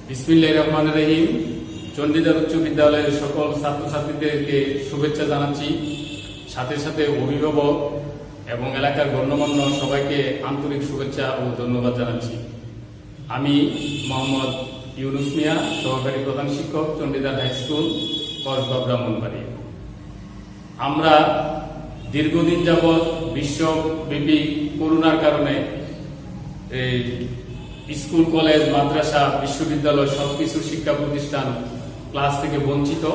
বিসমিল্লাহির রহমানির রহিম। চণ্ডীদার উচ্চ বিদ্যালয়ের সকল ছাত্রছাত্রীদেরকে শুভেচ্ছা জানাচ্ছি, সাথে সাথে অভিভাবক এবং এলাকার গণ্যমান্য সবাইকে আন্তরিক শুভেচ্ছা ও ধন্যবাদ জানাচ্ছি। আমি মোহাম্মদ ইউনুস মিয়া, সহকারী প্রধান শিক্ষক, চণ্ডীদার হাই স্কুল, কসবা ব্রাহ্মণবাড়ি। আমরা দীর্ঘদিন যাবৎ বিশ্বব্যাপী করোনার কারণে এই স্কুল, কলেজ, মাদ্রাসা, বিশ্ববিদ্যালয় সবকিছু শিক্ষা প্রতিষ্ঠান ক্লাস থেকে বঞ্চিত।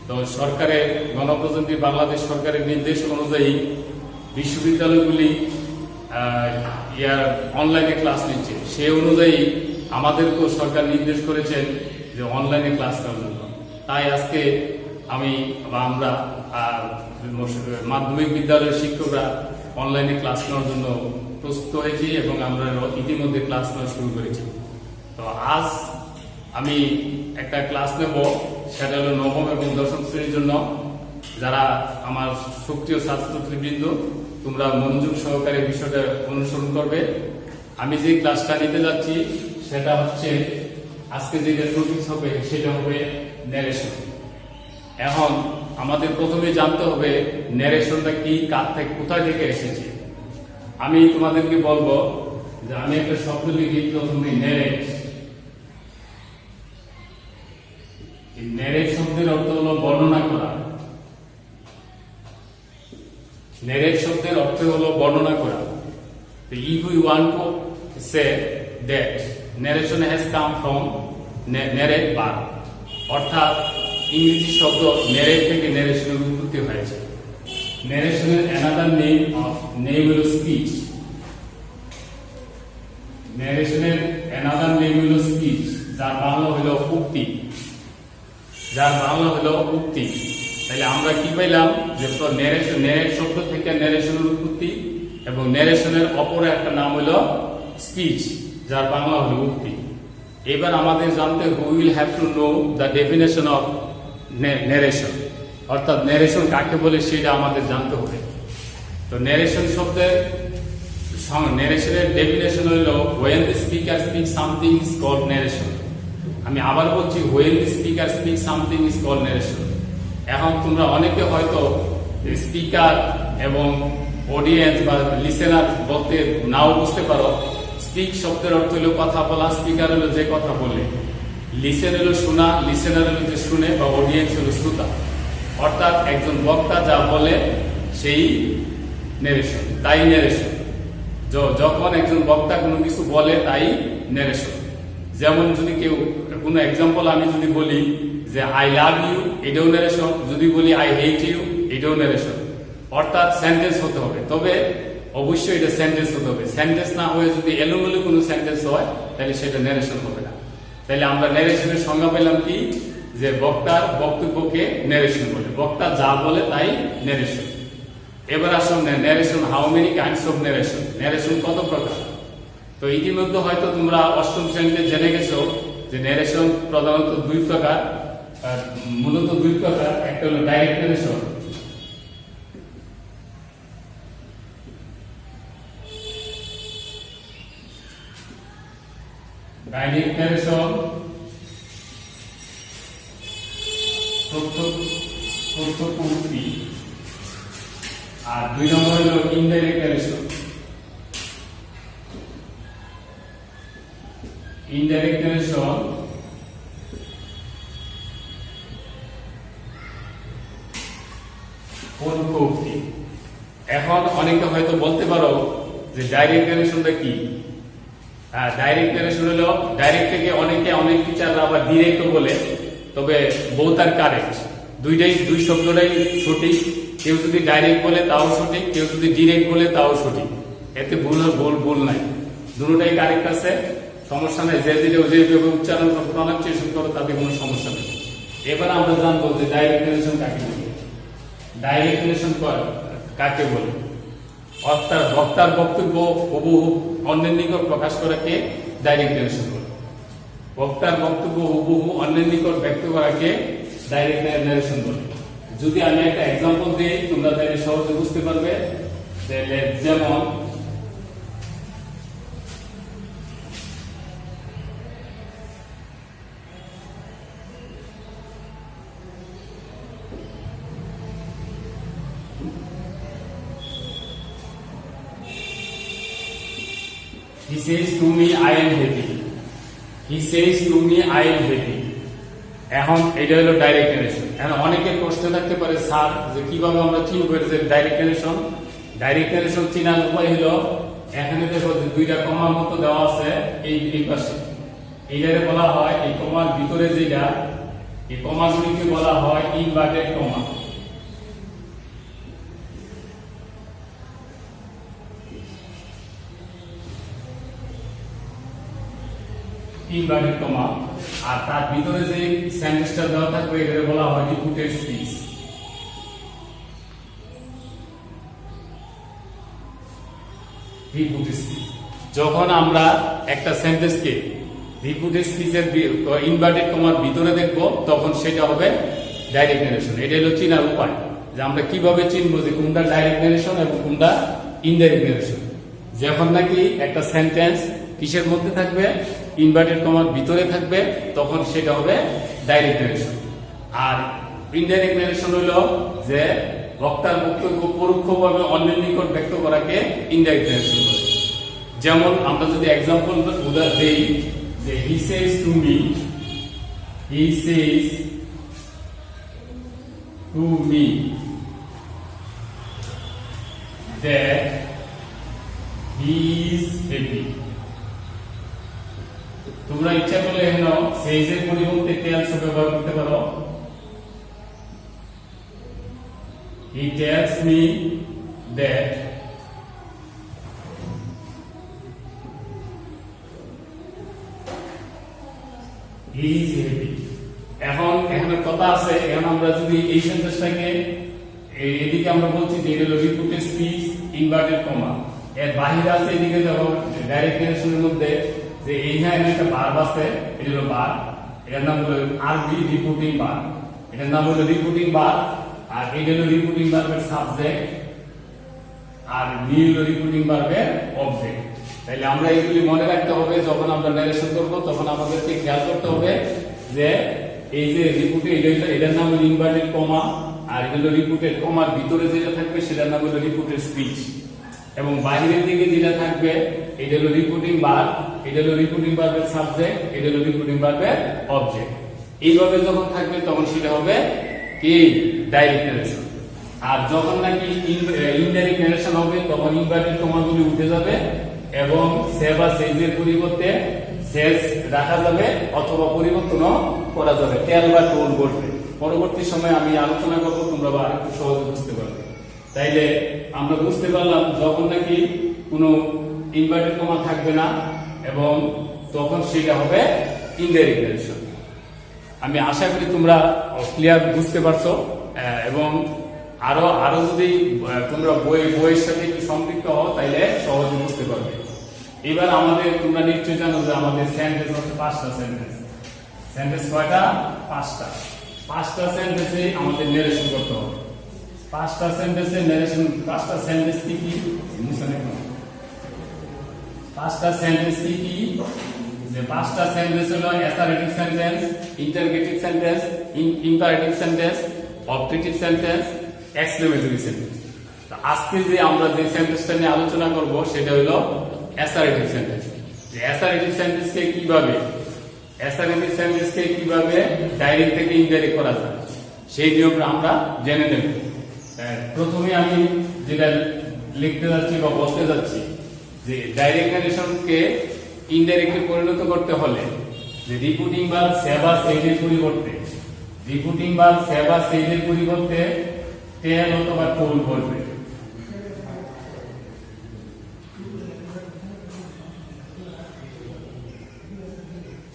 তো সরকারের গণপ্রজাতন্ত্রী বাংলাদেশ সরকারের নির্দেশ অনুযায়ী বিশ্ববিদ্যালয়গুলি অনলাইনে ক্লাস নিচ্ছে। সেই অনুযায়ী আমাদেরকেও সরকার নির্দেশ করেছেন যে অনলাইনে ক্লাস করার জন্য। তাই আজকে আমরা মাধ্যমিক বিদ্যালয়ের শিক্ষকরা অনলাইনে ক্লাস নেওয়ার জন্য প্রস্তুত হয়েছি এবং আমরা ইতিমধ্যে ক্লাস নেওয়া শুরু করেছি। তো আজ আমি একটা ক্লাস নেব, সেটা হলো নবম এবং দশম শ্রেণীর জন্য। যারা আমার সক্রিয় ছাত্রছাত্রীবৃন্দ, তোমরা মনোযোগ সহকারে বিষয়টা অনুসরণ করবে। আমি যে ক্লাসটা নিতে যাচ্ছি সেটা হচ্ছে, আজকে যেটা টপিক হবে সেটা হবে ন্যারেশন। এখন আমাদের প্রথমে জানতে হবে ন্যারেশনটা কি, কার থেকে, কোথায় থেকে এসেছে। আমি তোমাদেরকে বলবো যে আমি একটা শব্দ লিখি, প্রথমে ন্যারেট। ন্যারেট শব্দের অর্থ হলো বর্ণনা করা। ন্যারেট শব্দের অর্থ হলো বর্ণনা করা। If we want to say that narration has come from narrate verb, অর্থাৎ ইংরেজি শব্দ narrate থেকে narration এর উৎপত্তি হয়েছে। ন্যারেশনের অ্যানাদার নেম হলো স্পিচ। ন্যারেশনের অ্যানাদার নেম হলো স্পিচ, যার বাংলা হলো উক্তি। তাহলে আমরা কি পাইলাম যে ন্যারেট শব্দ থেকে ন্যারেশনের উৎপত্তি, এবং ন্যারেশনের অপর একটা নাম হলো স্পিচ, যার বাংলা হলো উক্তি। এবার আমাদের জানতে হবে, we will have to know the definition of narration, অর্থাৎ ন্যারেশন কাকে বলে সেটা আমাদের জানতে হবে। তো ন্যারেশনের ডেফিনেশন হলো when the speaker speaks something is called narration। আমি আবার বলছি, when the speaker speaks something is called narration। এখন তোমরা অনেকে হয়তো স্পিকার এবং অডিয়েন্স বা লিসেনার বলতে নাও বুঝতে পারো। স্পিক শব্দের অর্থ হলো কথা বলা, স্পিকার হলো যে কথা বলে, লিসেন হলো শোনা, লিসেনার হলো যে শুনে, বা অডিয়েন্স হলো শ্রোতা। অর্থাৎ একজন বক্তা যা বলে সেই ন্যারেশন, তাই ন্যারেশন। যখন একজন বক্তা কোনো কিছু বলে তাই ন্যারেশন। যেমন যদি কেউ কোনো এক্সাম্পল আমি যদি বলি যে আই লাভ ইউ, এটাও ন্যারেশন। যদি বলি আই হেট ইউ, এটাও ন্যারেশন। অর্থাৎ সেন্টেন্স হতে হবে, তবে অবশ্যই এটা সেন্টেন্স হতে হবে। সেন্টেন্স না হয়ে যদি এলোমেলো কোনো সেন্টেন্স হয় তাহলে সেটা ন্যারেশন হবে না। তাহলে আমরা ন্যারেশনের সংজ্ঞা পেলাম কি, যে বক্তার বক্তব্যকে ন্যারেশন বলে, বক্তা যা বলে তাই ন্যারেশন। এবার আসুন, narration, how many kinds of narration, narration কত প্রকার। তো ইতিমধ্যে হয়তো তোমরা অষ্টম শ্রেণীতে জেনে গেছো যে ন্যারেশন প্রধানত দুই প্রকার, মূলত দুই প্রকার। একটা হলো ডাইরেক্ট ন্যারেশন, প্রত্যক্ষ উক্তি, আর দুই নম্বর হলো ইনডাইরেক্ট ন্যারেশন। ইনডাইরেক্ট ন্যারেশন পরোক্ষ উক্তি। এখন অনেকে হয়তো বলতে পারো যে ডাইরেক্ট ন্যারেশনটা কি। ডাইরেক্ট ন্যারেশন হলো, ডাইরেক্ট থেকে অনেক টিচাররা আবার ডিরেক্টও বলে, তবে বোথ আর কারেক্ট, দুই শব্দটাই সঠিক। কেউ যদি ডাইরেক্ট বলে তাও সঠিক, কেউ যদি ডিরেক্ট বলে তাও সঠিক, এতে ভুল নাই, দুটোটাই কারেক্ট আছে, সমস্যা নেই। যেভাবে উচ্চারণ প্রনাউন্সিয়েশন করো তাতে কোনো সমস্যা নেই। এবার আমরা জানবো যে ডাইরেক্ট ন্যারেশন কাকে বলে। ডাইরেক্ট ন্যারেশন কাকে বলে, অর্থাৎ বক্তার বক্তব্য হুবহু অন্যের নিকট প্রকাশ করাকে ডাইরেক্ট ন্যারেশন বলে। বক্তার বক্তব্য হুবহু অন্যের নিকট ব্যক্ত করাকে ডাইরেক্ট ন্যারেশন বলে। যদি আমি একটা এক্সাম্পল দিই, তোমরা তাহলে সহজে বুঝতে পারবে। যেমন He says to me I am happy. He says to me I am happy. এখন এটা হলো ডাইরেক্ট নারেশন। এখন অনেকের প্রশ্ন থাকতে পারে স্যার যে কিভাবে আমরা চিনব যে ডাইরেক্ট নারেশন। ডাইরেক্ট নারেশন চেনার উপায় হলো এখানে দেখো যে দুইটা কমার মতো দেওয়া আছে এই পাশে। এইটারে বলা হয় এই কমার ভিতরে যেটা এই কমাগুলিকে বলা হয় ইনভার্টেড কমা। ইনভার্টেড কমা আর তার ভিতরে যে সেন্টেন্সটা দেওয়া থাকবে এটাকে বলা হয় রিপিটেড স্পিচ। রিপিটেড স্পিচ যখন আমরা একটা সেন্টেন্সকে রিপিটেড স্পিচের ইনভার্টেড কমার ভিতরে দেখব তখন সেটা হবে ডাইরেক্ট নারেশন। এটা হলো চিনার উপায় যে আমরা কিভাবে চিনবো যে কোনটা ডাইরেক্ট নারেশন এবং কোনটা ইনডাইরেক্ট নারেশন। যখন নাকি একটা সেন্টেন্স কিসের মধ্যে থাকবে ইনভার্টেড কমার ভিতরে থাকবে তখন সেটা হবে ডাইরেক্ট নারেশন। আর ইনডাইরেক্ট নারেশন হলো যে বক্তার বক্তব্য পরোক্ষভাবে অন্যের নিকট ব্যক্ত করাকে ইনডাইরেক্ট নারেশন বলে। যেমন আমরা যদি এক্সাম্পল উদাহরণ দেই যে he says to me that he is happy। তোমরা ইচ্ছা করলে এখানে says এর পরিবর্তে tells ব্যবহার করতে পারো। He tells me that he is happy। এখন এখানে কথা আছে, এখন আমরা যদি এই সেন্টেন্সটাকে এদিকে আমরা বলছি যে এটা হলো রিপিটেড স্পিচ ইনভার্টেড কমা, এর বাইরে আছে এদিকে দেখো ডাইরেক্ট নারেশনের মধ্যে যে এইখানে একটা ভার্ব আছে, এটা হলো ভার্ব, এর নাম হলো আরবি রিপিটিং ভার্ব, এটার নাম হলো রিপিটিং ভার্ব। আর এটা হলো রিপিটিং ভার্বের সাবজেক্ট আর বি হলো রিপিটিং ভার্বের অবজেক্ট। তাহলে আমরা এগুলি মনে রাখতে হবে যখন আমরা নারেশন করব তখন আমাদেরকে খেয়াল করতে হবে যে এই যে রিপিটেড এটার নাম হলো ইনভার্টেড কমা আর এটা হলো রিপিটেড কমার ভিতরে যেটা থাকবে সেটার নাম হলো রিপিটেড স্পিচ এবং বাইরের দিকে যেটা থাকবে এটা হলো রিপিটিং ভার্ব, এটা হলো রিপিটিং ভার্বের সাবজেক্ট, এটা হলো রিপিটিং ভার্বের অবজেক্ট। এইভাবে যখন থাকবে তখন সেটা হবে কি ডাইরেক্ট নারেশন। আর যখন নাকি ইনডাইরেক্ট নারেশন হবে তখন ইনভার্টেড কমাগুলি উঠে যাবে এবং সে বা সেজের পরিবর্তে সেজ রাখা যাবে অথবা পরিবর্তনও করা যাবে, টেল বা টোল বসবে। পরবর্তী সময়ে আমি আলোচনা করব, তোমরা আরেকটু সহজে বুঝতে পারবে। তাইলে আমরা বুঝতে পারলাম যখন নাকি কোনো ইনভার্টেড কমা থাকবে না এবং তখন সেটা হবে ইনডাইরেক্ট নারেশন। আমি আশা করি তোমরা ক্লিয়ার বুঝতে পারছো এবং আরো যদি তোমরা বইয়ের সাথে একটু সম্পৃক্ত হও তাইলে সহজে বুঝতে পারবে। এবার আমাদের তোমরা নিশ্চয়ই জানো যে আমাদের সেন্টেন্স হচ্ছে 5টা সেন্টেন্স। সেন্টেন্স কয়টা? 5টা। 5টা সেন্টেন্সে আমাদের নারেশন করতে হবে। 5টা সেন্টেন্সে নারেশন, 5টা সেন্টেন্স কি কি? 5টা সেন্টেন্স কি কি? যে 5টা সেন্টেন্স হলো assertive sentence, interrogative sentence, imperative sentence, objective sentence, exclamatory sentence. আজকে যে আমরা যে সেন্টেন্সটা নিয়ে আলোচনা করব সেটা হলো অ্যাসার্টিভ সেন্টেন্স। যে অ্যাসার্টিভ সেন্টেন্সকে কিভাবে ডাইরেক্ট থেকে ইনডাইরেক্ট করা যায় সেই নিয়মটা আমরা জেনে নেব। প্রথমে আমি যেটা লিখতে যাচ্ছি বা বলতে যাচ্ছি যে ডাইরেক্ট নারেশনকে ইনডাইরেক্টলি পরিণত করতে হলে যে রিপিটিং ভার্ব সে বা সেইজের পরিবর্তে টেল অথবা টোল বসবে।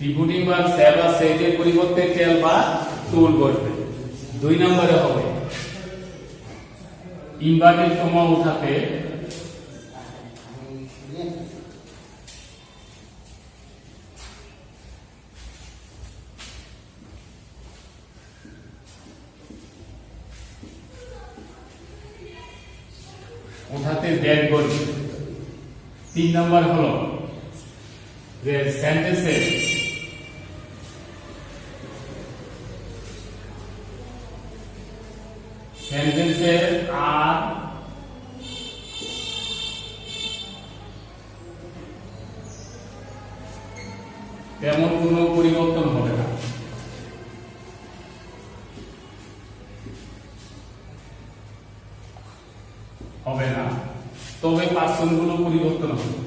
রিপিটিং ভার্ব সে বা সেইজের পরিবর্তে টেল বা টোল বসবে। 2 নম্বরে হবে ইনভার্টেড কমা উঠাতে দ্যাট বসবে। 3 নম্বর হলো যে সেন্টেন্সের আর তেমন কোনো পরিবর্তন হবে না। তবে পার্সনগুলো পরিবর্তন হবে।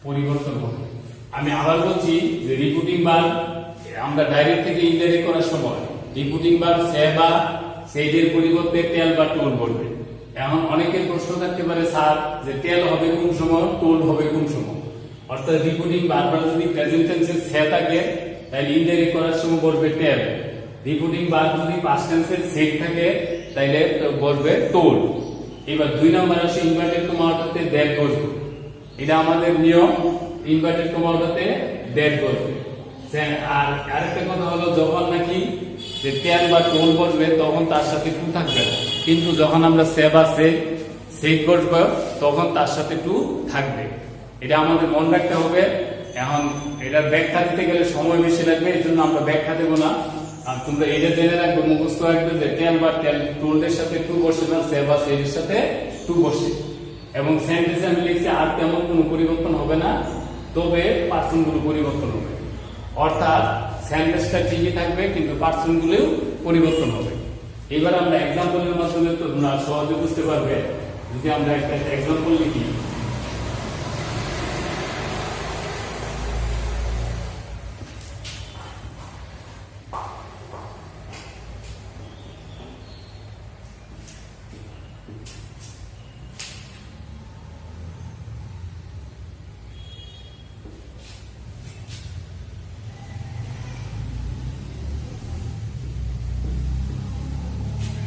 পরিবর্তন হবে। আমি আবার বলছি যে রিপিটিং ভার্ব আমরা ডাইরেক্ট থেকে ইনডাইরেক্ট করার সময় রিপিটিং ভার্ব সে বা সেইদের পরিবর্তে টেল বা টোল বলবে। এখন অনেকের প্রশ্ন থাকতে পারে স্যার যে টেল হবে কোন সময়, টোল হবে কোন সময়। অর্থাৎ রিপিটিং ভার্ব যদি প্রেজেন্ট টেন্সে সে থাকে তাহলে ইনডাইরেক্ট করার সময় বলবে টেল। রিপিটিং ভার্ব যদি পাস্ট টেন্সে সেট থাকে তাহলে বলবে টোল। এবার 2 নম্বর আসে ইনভার্টেড কমা অর্থাৎ দ্যাট বসবে। এটা আমাদের নিয়ম, ইনভার্টেড কমা অর্থাৎ দ্যাট বসবে। আর আরেকটা কথা হলো যখন নাকি যে টেল বা টোল বসবে তখন তার সাথে টু থাকবে, কিন্তু যখন আমরা সে বা সেট বসবে তখন তার সাথে টু থাকবে। এটা আমাদের মনে রাখতে হবে। এখন এটা ব্যাখ্যা দিতে গেলে সময় বেশি লাগবে, এই জন্য আমরা ব্যাখ্যা দেবো না। আর তোমরা এটা জেনে রাখবে, মুখস্থ রাখবে যে টেল বা টোলের সাথে টু বসে না, সে বা সেটের সাথে টু বসে। এবং সেন্টেন্সে আমি লিখছি আর তেমন কোনো পরিবর্তন হবে না, তবে পার্সনগুলো পরিবর্তন হবে। অর্থাৎ সেন্টেন্সটা ঠিকই থাকবে কিন্তু পার্সনগুলোও পরিবর্তন হবে। এবার আমরা এক্সাম্পলের মাধ্যমে তোমরা সহজে বুঝতে পারবে। যদি আমরা একটা এক্সাম্পল লিখি,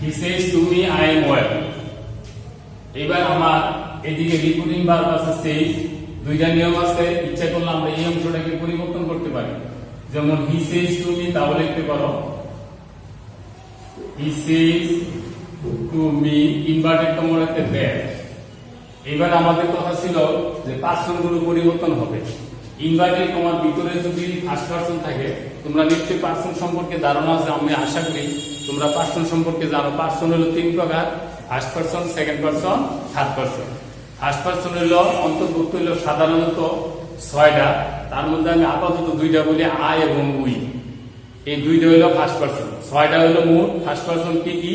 He says to me I am well. এবার আমার এদিকে রিপিটিং ভার্ব আছে says, দুইটা নিয়ম আছে। ইচ্ছা করলে আমরা এই অংশটাকে পরিবর্তন করতে পারি। যেমন he says to me তাও লিখতে পারো he says to me inverted কমাতে that। এবার আমাদের কথা ছিল যে পার্সনগুলো পরিবর্তন হবে। ইনভার্টেড কমার ভিতরে যদি ফার্স্ট পারসন থাকে, তোমরা নিশ্চয়ই পার্সন সম্পর্কে ধারণা আছে, আমি আশা করি তোমরা পার্সন সম্পর্কে জানো। পার্সন হলো 3 প্রকার, first person, second person, third person. First person হলো অন্তর্ভুক্ত হলো সাধারণত 6টা, তার মধ্যে আমি আপাতত 2টা বলি, আই এবং উই। এই 2টা হলো ফার্স্ট পারসন, 6টা হলো মোট। ফার্স্ট পারসন কি কি?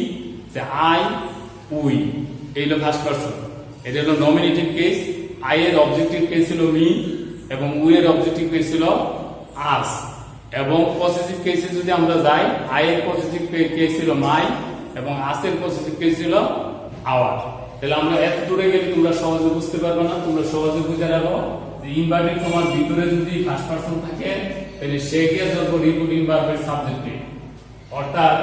যে আই, উই, এই হলো ফার্স্ট পারসন। এটা হলো নমিনেটিভ কেস। আই এর অবজেক্টিভ কেস ছিল মি এবং উই এর অবজেক্টিভ কেস ছিল আস। এবং পসেসিভ কেসে যদি আমরা যাই, আই এর পসেসিভ কেস ছিল মাই এবং আস এর পসেসিভ কেস ছিল আওয়ার। তাহলে আমরা এত দূরে গেলে তোমরা সহজে বুঝতে পারবে না। তোমরা সহজে বুঝে রাখো যে ইনভার্টেড কমার ভিতরে যদি ফার্স্ট পারসন থাকে তাহলে সে গিয়ে ধরবো রিপিটিং ভার্বের সাবজেক্টে। অর্থাৎ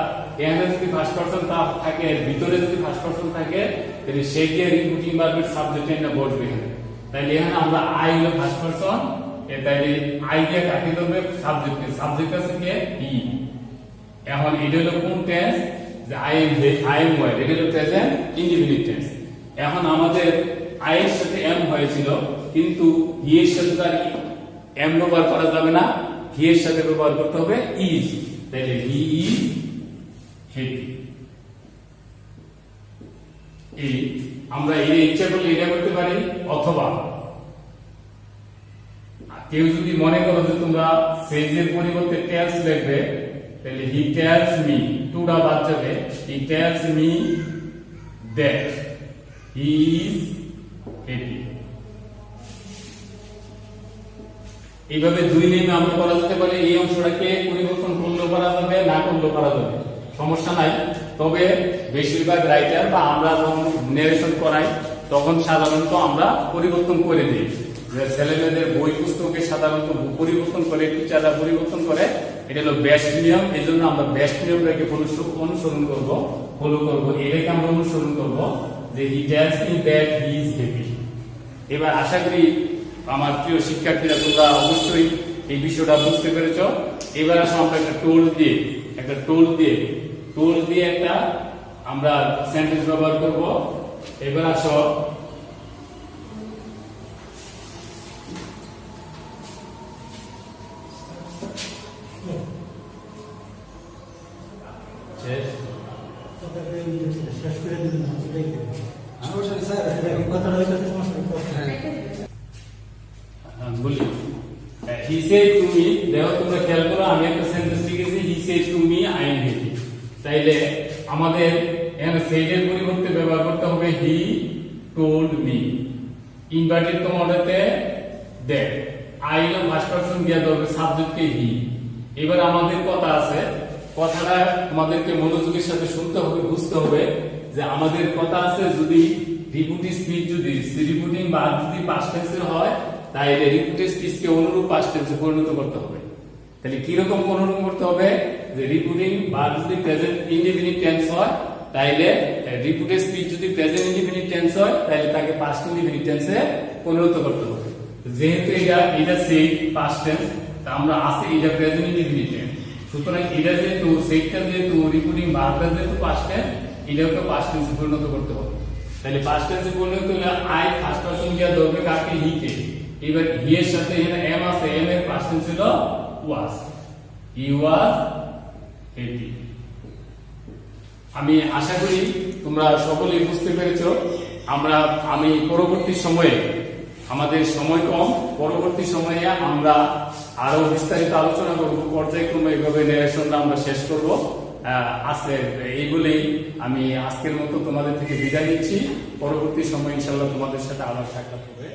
এখানে যদি ফার্স্ট পারসন থাকে, ভিতরে যদি ফার্স্ট পারসন থাকে তাহলে সে গিয়ে রিপিটিং ভার্বের সাবজেক্টে না বসবে। তাহলে এখানে আমরা আই হলো ফার্স্ট পারসন, তাইলে আই দিয়ে কাকে ধরবে? সাবজেক্টে। সাবজেক্ট আছে কে? হি। এখন এটা হলো কোন টেন্স? যে আই এম ওয়েল, এটা হলো প্রেজেন্ট ইনডিফিনিট টেন্স। এখন আমাদের আই এর সাথে এম হয়েছিল, কিন্তু হি এর সাথে তার এম ব্যবহার করা যাবে না, হি এর সাথে ব্যবহার করতে হবে ইজ। তাইলে হি ইজ হ্যাপি। এই আমরা এই ইচ্ছা করলে এটা করতে পারি, অথবা কেউ যদি মনে করো যে তোমরা সেজের পরিবর্তে টেলস লিখবে, তাহলে হি টেলস মি, টুটা বাদ যাবে, he tells me that he is happy. এইভাবে 2 নিয়মে আমরা করা যেতে পারে। এই অংশটাকে পরিবর্তন করলেও করা যাবে, না করলেও করা যাবে, সমস্যা নাই। তবে বেশিরভাগ রাইটার বা আমরা যখন নেরেশন করাই তখন সাধারণত আমরা পরিবর্তন করে দিই। ছেলেমেয়েদের বই পুস্তকে সাধারণত পরিবর্তন করে, টিচাররা পরিবর্তন করে। এটা হলো বেস্ট নিয়ম। এই জন্য আমরা বেস্ট নিয়মটাকে অনুসরণ করবো, ফলো করবো। এটাকে আমরা অনুসরণ করবো যে he tells me that he is happy. এবার আশা করি আমার প্রিয় শিক্ষার্থীরা তোমরা অবশ্যই এই বিষয়টা বুঝতে পেরেছ। এবার আসো আমরা একটা টোল দিয়ে একটা আমরা সেন্টেন্স ব্যবহার করব। এবার আসো হি সেড টু মি, দেখো তোমরা খেয়াল করো আমি একটা সেন্টেন্স লিখেছি he said to me I am happy. তাইলে আমাদের এখানে সেড এর পরিবর্তে ব্যবহার করতে হবে হি টোল্ড মি। ইনভার্টেড কমান্ডেতে দ্যাট, আই এর ফার্স্ট পারসন দিয়ে দেবে সাবজেক্টে হি। এবার আমাদের কথা আছে, কথাটা আমাদেরকে মনোযোগের সাথে শুনতে হবে, বুঝতে হবে যে আমাদের কথা আছে যদি রিপিটেড স্পিচ যদি রিপিটিং বা যদি পাস্ট টেন্সের হয় তাহলে রিপিটেড স্পিচকে অনুরূপ পাস্ট টেন্সে পরিণত করতে হবে। তাহলে কি রকম অনুরূপ করতে হবে, যে রিপিটিং বা যদি প্রেজেন্ট ইনডিফিনিট টেন্স হয় তাহলে রিপিটেড স্পিচ যদি প্রেজেন্ট ইনডিফিনিট টেন্স হয় তাহলে তাকে পাস্ট ইনডিফিনিট টেন্সে পরিণত করতে হবে। যেহেতু এটা সেই পাস্ট টেন্স, তা আমরা আছে এটা প্রেজেন্ট ইনডিফিনিট টেন্স, সুতরাং এটা যেহেতু সেইটা যেহেতু রিপিটিং ভার্বটা যেহেতু পাস্ট টেন্স, এটাকে পাস্ট টেন্সে পরিণত করতে হবে। তাহলে পাস্ট টেন্সে পরিণত হলে আই ফার্স্ট পারসন দিয়ে ধরবে কাকে, হি কে। এবার হি এর সাথে এখানে এম আছে, এম এর পাস্ট টেন্স ছিল ওয়াজ, হি ওয়াজ হ্যাপি। আমি আশা করি তোমরা সকলেই বুঝতে পেরেছো। আমি পরবর্তী সময়ে, আমাদের সময় কম, পরবর্তী সময়ে আমরা আরো বিস্তারিত আলোচনা করব, পর্যায়ক্রমে এইভাবে ন্যারেশনটা আমরা শেষ করব। আজকে এই বলেই আমি আজকের মতো তোমাদের থেকে বিদায় নিচ্ছি। পরবর্তী সময় ইনশাআল্লাহ তোমাদের সাথে আবার সাক্ষাৎ হবে।